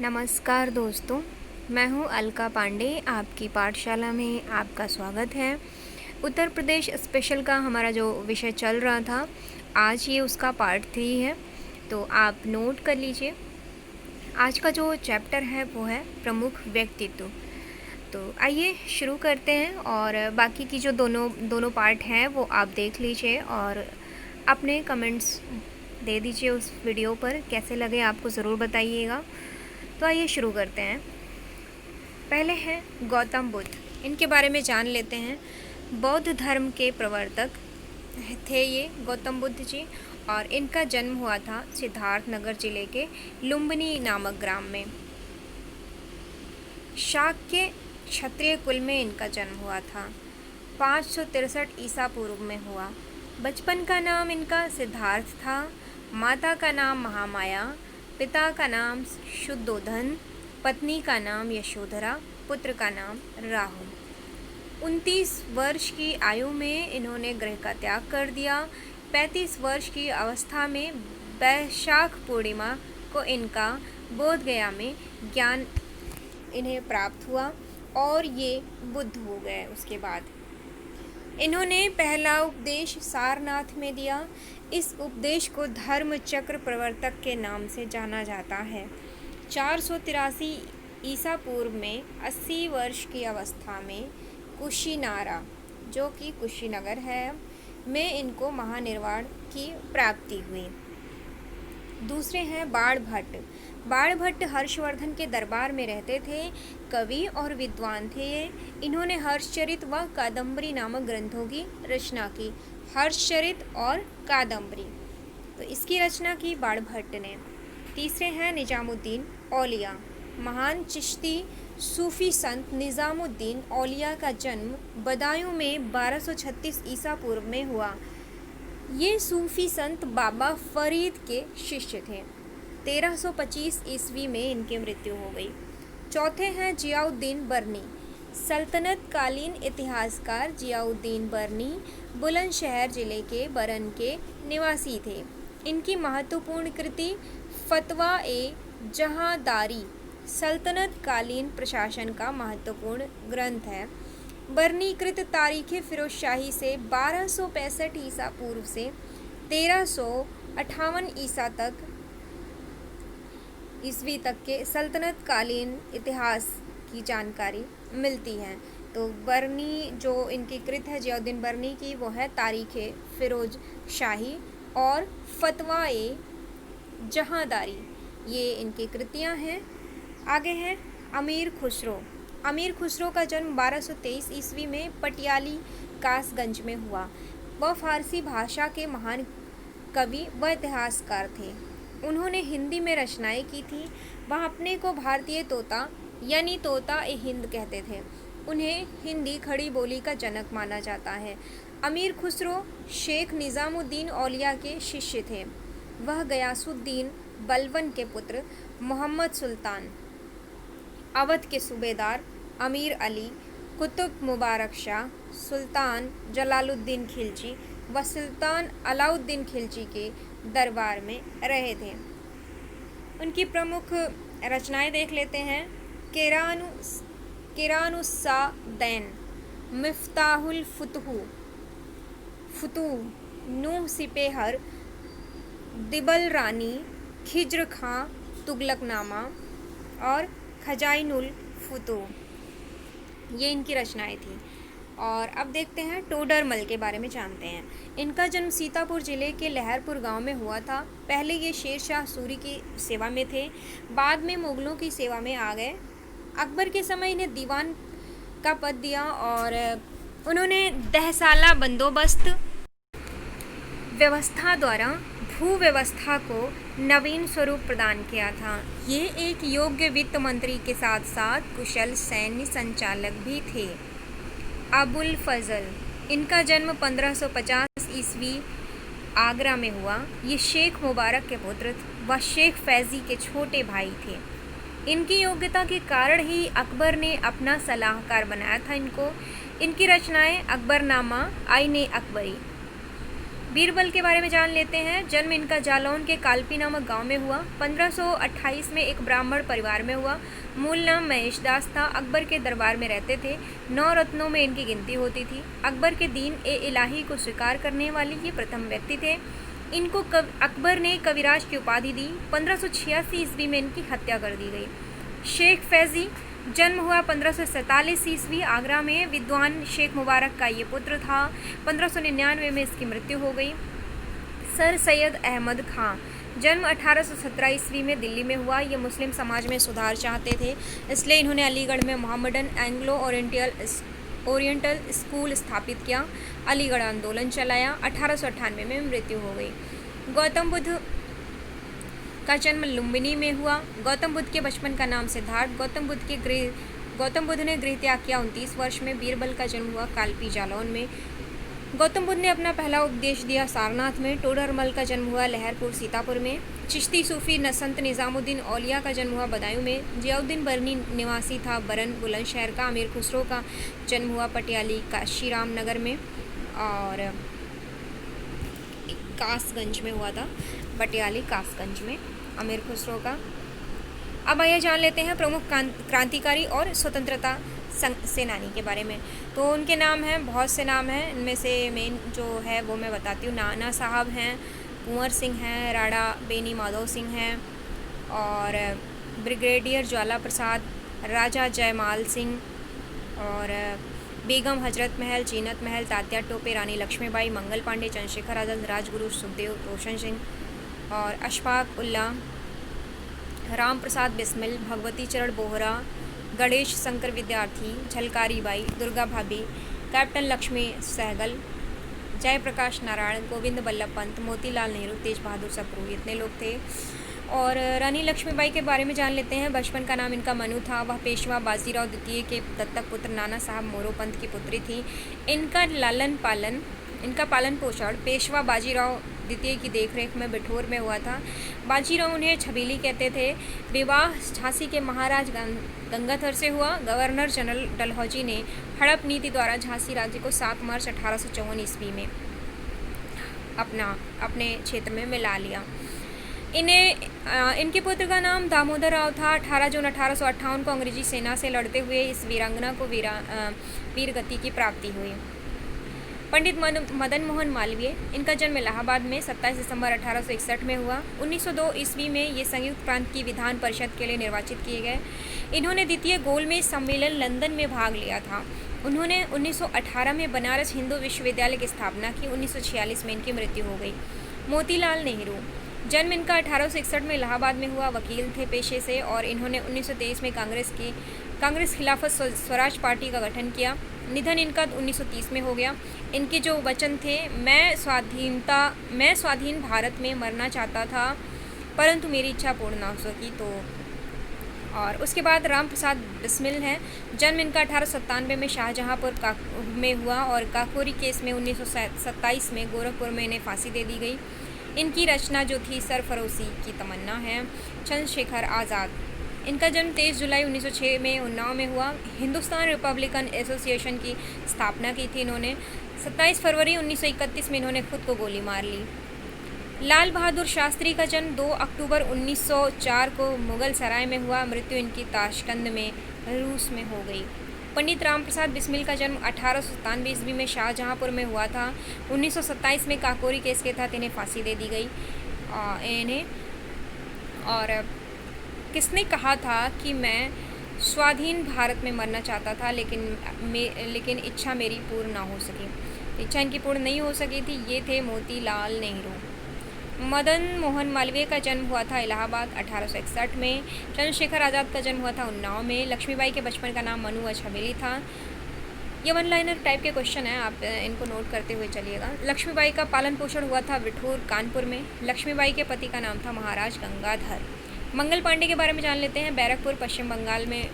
नमस्कार दोस्तों, मैं हूं अलका पांडे। आपकी पाठशाला में आपका स्वागत है। उत्तर प्रदेश स्पेशल का हमारा जो विषय चल रहा था, आज ये उसका पार्ट 3 है, तो आप नोट कर लीजिए। आज का जो चैप्टर है वो है प्रमुख व्यक्तित्व। तो आइए शुरू करते हैं, और बाकी की जो दोनों पार्ट हैं वो आप देख लीजिए और अपने कमेंट्स दे दीजिए उस वीडियो पर। कैसे लगे आपको ज़रूर बताइएगा। तो आइए शुरू करते हैं। पहले हैं गौतम बुद्ध। इनके बारे में जान लेते हैं। बौद्ध धर्म के प्रवर्तक थे ये गौतम बुद्ध जी, और इनका जन्म हुआ था सिद्धार्थनगर जिले के लुम्बिनी नामक ग्राम में। शाक्य क्षत्रिय कुल में इनका जन्म हुआ था। 563 ईसा पूर्व में हुआ। बचपन का नाम इनका सिद्धार्थ था। माता का नाम महामाया, पिता का नाम शुद्धोधन, पत्नी का नाम यशोधरा, पुत्र का नाम राहुल। 29 वर्ष की आयु में इन्होंने गृह का त्याग कर दिया। 35 वर्ष की अवस्था में वैशाख पूर्णिमा को इनका बोध गया में ज्ञान इन्हें प्राप्त हुआ और ये बुद्ध हो गए। उसके बाद इन्होंने पहला उपदेश सारनाथ में दिया। इस उपदेश को धर्म चक्र प्रवर्तक के नाम से जाना जाता है। 483 ईसा पूर्व में 80 वर्ष की अवस्था में कुशीनारा, जो कि कुशीनगर है, में इनको महानिर्वाण की प्राप्ति हुई। दूसरे हैं बाणभट्ट। बाणभट्ट हर्षवर्धन के दरबार में रहते थे, कवि और विद्वान थे ये। इन्होंने हर्षचरित व कादम्बरी नामक ग्रंथों की रचना की। हर्षचरित और कादम्बरी, तो इसकी रचना की बाणभट्ट ने। तीसरे हैं निजामुद्दीन औलिया। महान चिश्ती सूफी संत निजामुद्दीन औलिया का जन्म बदायूं में 1236 ईसा पूर्व में हुआ। ये सूफी संत बाबा फरीद के शिष्य थे। 1325 ईस्वी में इनकी मृत्यु हो गई। चौथे हैं जियाउद्दीन बर्नी। सल्तनत कालीन इतिहासकार जियाउद्दीन बर्नी बुलंदशहर जिले के बरन के निवासी थे। इनकी महत्वपूर्ण कृति फतवा ए जहांदारी सल्तनत कालीन प्रशासन का महत्वपूर्ण ग्रंथ है। बर्नीकृत तारीख फिरोजशाही से 1265 ईसा पूर्व से 1358 ईस्वी तक के सल्तनत कालीन इतिहास की जानकारी मिलती है। तो बर्नी जो इनकी कृत है जियाउद्दीन बर्नी की, वो है तारीख फिरोज शाही और फतवा ए जहांदारी, ये इनकी कृतियां हैं। आगे है अमीर खुसरो। अमीर खुसरो का जन्म 1223 ईस्वी में पटियाली कासगंज में हुआ। वह फारसी भाषा के महान कवि व इतिहासकार थे। उन्होंने हिंदी में रचनाएं की थी। वह अपने को भारतीय तोता यानी तोता ए हिंद कहते थे। उन्हें हिंदी खड़ी बोली का जनक माना जाता है। अमीर खुसरो शेख निजामुद्दीन औलिया के शिष्य थे। वह गयासुद्दीन बलबन के पुत्र मोहम्मद सुल्तान, अवध के सूबेदार अमीर अली, कुतुब मुबारक शाह, सुल्तान जलालुद्दीन खिलजी व सुल्तान अलाउद्दीन खिलजी के दरबार में रहे थे। उनकी प्रमुख रचनाएं देख लेते हैं। किरानुस्सादैन, मिफ्ताहुल फुतूह, नूह सिपेहर, दिबल रानी, खिज्र खां, तुगलकनामा और खजाइनुल फुतूह, ये इनकी रचनाएं थी। और अब देखते हैं टोडरमल के बारे में जानते हैं। इनका जन्म सीतापुर जिले के लहरपुर गांव में हुआ था। पहले ये शेरशाह सूरी की सेवा में थे, बाद में मुगलों की सेवा में आ गए। अकबर के समय इन्हें दीवान का पद दिया और उन्होंने दहसाला बंदोबस्त व्यवस्था द्वारा भू व्यवस्था को नवीन स्वरूप प्रदान किया था। ये एक योग्य वित्त मंत्री के साथ साथ कुशल सैन्य संचालक भी थे। अबुल फजल, इनका जन्म 1550 ईस्वी आगरा में हुआ। ये शेख मुबारक के पुत्र व शेख फैज़ी के छोटे भाई थे। इनकी योग्यता के कारण ही अकबर ने अपना सलाहकार बनाया था इनको। इनकी रचनाएं अकबरनामा, आईने अकबरी, बीरबल के बारे में जान लेते हैं। जन्म इनका जालौन के कालपी नामक गांव में हुआ। 1528 में एक ब्राह्मण परिवार में हुआ। मूल नाम महेशदास था। अकबर के दरबार में रहते थे। 9 रत्नों में इनकी गिनती होती थी। अकबर के दीन ए इलाही को स्वीकार करने वाले ये प्रथम व्यक्ति थे। इनको अकबर ने कविराज की उपाधि दी। 1586 ईस्वी में इनकी हत्या कर दी गई। शेख फैजी जन्म हुआ 1547 ईस्वी आगरा में। विद्वान शेख मुबारक का ये पुत्र था। 1599 में इसकी मृत्यु हो गई। सर सैयद अहमद खां जन्म 1817 ईस्वी में दिल्ली में हुआ। ये मुस्लिम समाज में सुधार चाहते थे, इसलिए इन्होंने अलीगढ़ में मोहम्मडन एंग्लो ओरिएंटल स्कूल स्थापित किया। अलीगढ़ आंदोलन चलाया। 1898 में मृत्यु हो गई। गौतम बुद्ध का जन्म लुम्बिनी में हुआ। गौतम बुद्ध के बचपन का नाम सिद्धार्थ। गौतम बुद्ध ने गृह त्याग किया 29 वर्ष में। बीरबल का जन्म हुआ कालपी जालौन में। गौतम बुद्ध ने अपना पहला उपदेश दिया सारनाथ में। टोडरमल का जन्म हुआ लहरपुर सीतापुर में। चिश्ती सूफी संत निज़ामुद्दीन औलिया का जन्म हुआ बदायूं में। जियाउद्दीन बरनी निवासी था बरन बुलंदशहर का। अमीर खुसरो का जन्म हुआ पटियाली काशीराम नगर में और कासगंज में हुआ था। पटियाली कासगंज में अमीर खुसरो का। अब आइए जान लेते हैं प्रमुख क्रांतिकारी और स्वतंत्रता सेनानी के बारे में। तो उनके नाम हैं, बहुत से नाम हैं। इनमें से मेन जो है वो मैं बताती हूँ। नाना साहब हैं, कुंवर सिंह हैं, राणा बेनी माधव सिंह हैं और ब्रिगेडियर ज्वाला प्रसाद, राजा जयमाल सिंह और बेगम हजरत महल, जीनत महल, तात्या टोपे, रानी लक्ष्मीबाई, मंगल पांडे, चंद्रशेखर आज़ाद, राजगुरु सुखदेव, रोशन सिंह और अशफाक उल्ला, राम प्रसाद बिस्मिल, भगवती चरण बोहरा, गणेश शंकर विद्यार्थी, झलकारी बाई, दुर्गा भाभी, कैप्टन लक्ष्मी सहगल, जयप्रकाश नारायण, गोविंद बल्लभ पंत, मोतीलाल नेहरू, तेज बहादुर सप्रू, इतने लोग थे। और रानी लक्ष्मीबाई के बारे में जान लेते हैं। बचपन का नाम इनका मनु था। वह पेशवा बाजीराव द्वितीय के दत्तक पुत्र नाना साहब मोरोपंत की पुत्री थी। इनका पालन पोषण पेशवा बाजीराव द्वितीय की देखरेख में बिठोर में हुआ था। बाजीराव उन्हें छबीली कहते थे। विवाह झांसी के महाराज गंगाधर से हुआ। गवर्नर जनरल डलहौजी ने हड़प नीति द्वारा झांसी राज्य को 7 मार्च 1854 ईस्वी में अपने क्षेत्र में मिला लिया। इनके पुत्र का नाम दामोदर राव था। 18 जून 1858 को अंग्रेजी सेना से लड़ते हुए इस वीरांगना को वीर गति की प्राप्ति हुई। पंडित मदन मोहन मालवीय, इनका जन्म इलाहाबाद में 27 दिसंबर 1861 में हुआ। 1902 ईस्वी में ये संयुक्त प्रांत की विधान परिषद के लिए निर्वाचित किए गए। इन्होंने द्वितीय गोलमेज सम्मेलन लंदन में भाग लिया था। उन्होंने 1918 में बनारस हिंदू विश्वविद्यालय की स्थापना की। 1946 में इनकी मृत्यु हो गई। मोतीलाल नेहरू, जन्म इनका 1861 में इलाहाबाद में हुआ। वकील थे पेशे से और इन्होंने 1923 में कांग्रेस खिलाफत स्वराज पार्टी का गठन किया। निधन इनका 1930 में हो गया। इनके जो वचन थे, मैं स्वाधीन भारत में मरना चाहता था परंतु मेरी इच्छा पूर्ण ना हो सकी। तो और उसके बाद राम प्रसाद बिस्मिल हैं। जन्म इनका 1897 में शाहजहांपुर में हुआ और काकोरी केस में 1927 में गोरखपुर में इन्हें फांसी दे दी गई। इनकी रचना जो थी सरफरोशी की तमन्ना है। चंद्रशेखर आज़ाद, इनका जन्म 23 जुलाई 1906 में उन्नाव में हुआ। हिंदुस्तान रिपब्लिकन एसोसिएशन की स्थापना की थी इन्होंने। 27 फरवरी 1931 में इन्होंने खुद को गोली मार ली। लाल बहादुर शास्त्री का जन्म 2 अक्टूबर 1904 को मुगल सराय में हुआ। मृत्यु इनकी ताशकंद में रूस में हो गई। पंडित राम प्रसाद बिस्मिल का जन्म 1897 ईस्वी में शाहजहांपुर में हुआ था। 1927 में काकोरी केस के तहत इन्हें फांसी दे दी गई। और किसने कहा था कि मैं स्वाधीन भारत में मरना चाहता था लेकिन इच्छा मेरी पूर्ण ना हो सकी। इच्छा इनकी पूर्ण नहीं हो सकी थी। ये थे मोतीलाल नेहरू। मदन मोहन मालवीय का जन्म हुआ था इलाहाबाद 1861 में। चंद्रशेखर आज़ाद का जन्म हुआ था उन्नाव में। लक्ष्मीबाई के बचपन का नाम मनु छबेली था। ये वन लाइनर टाइप के क्वेश्चन हैं, आप इनको नोट करते हुए चलिएगा। लक्ष्मीबाई का पालन पोषण हुआ था बिठूर कानपुर में। लक्ष्मीबाई के पति का नाम था महाराज गंगाधर। मंगल पांडे के बारे में जान लेते हैं। बैरकपुर पश्चिम बंगाल में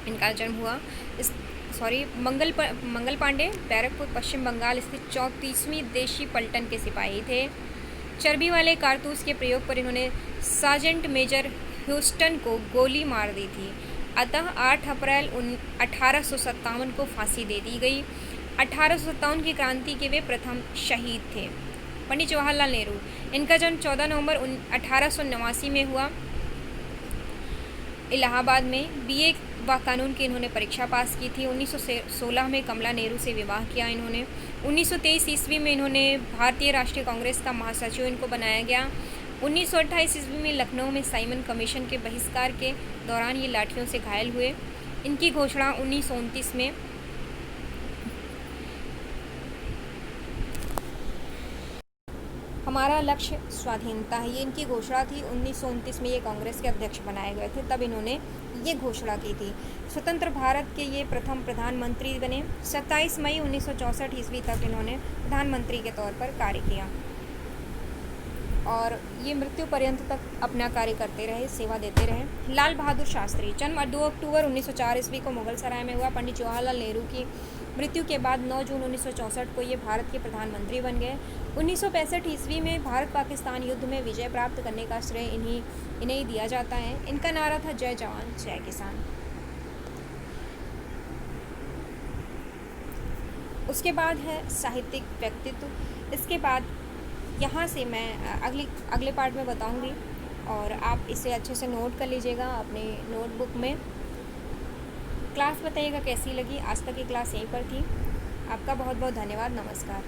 इनका जन्म हुआ। मंगल पांडे बैरकपुर पश्चिम बंगाल स्थित 34वीं देशी पलटन के सिपाही थे। चर्बी वाले कारतूस के प्रयोग पर इन्होंने सार्जेंट मेजर ह्यूस्टन को गोली मार दी थी। अतः 8 अप्रैल 1857 को फांसी दे दी गई। 1857 की क्रांति के वे प्रथम शहीद थे। पंडित जवाहरलाल नेहरू, इनका जन्म 14 नवंबर 1889 में हुआ। इलाहाबाद में बीए व कानून की इन्होंने परीक्षा पास की थी। 1916 में कमला नेहरू से विवाह किया इन्होंने। 1923 ईस्वी में इन्होंने भारतीय राष्ट्रीय कांग्रेस का महासचिव इनको बनाया गया। 1928 ईस्वी में लखनऊ में साइमन कमीशन के बहिष्कार के दौरान ये लाठियों से घायल हुए। इनकी घोषणा 1929 में हमारा लक्ष्य स्वाधीनता है, ये इनकी घोषणा थी। 1929 में ये कांग्रेस के अध्यक्ष बनाए गए थे, तब इन्होंने ये घोषणा की थी। स्वतंत्र भारत के ये प्रथम प्रधानमंत्री बने। 27 मई 1964 ईस्वी तक इन्होंने प्रधानमंत्री के तौर पर कार्य किया और ये मृत्यु पर्यंत तक अपना कार्य करते रहे, सेवा देते रहे। लाल बहादुर शास्त्री, जन्म 2 अक्टूबर 1904 ईस्वी को मुगल सराय में हुआ। पंडित जवाहरलाल नेहरू की मृत्यु के बाद 9 जून 1964 को ये भारत के प्रधानमंत्री बन गए। 1965 ईस्वी में भारत पाकिस्तान युद्ध में विजय प्राप्त करने का श्रेय इन्हें ही दिया जाता है। इनका नारा था जय जवान जय किसान। उसके बाद है साहित्यिक व्यक्तित्व। इसके बाद यहाँ से मैं अगले पार्ट में बताऊँगी और आप इसे अच्छे से नोट कर लीजिएगा अपने नोटबुक में। क्लास बताइएगा कैसी लगी। आज तक की क्लास यहीं पर थी। आपका बहुत बहुत धन्यवाद। नमस्कार।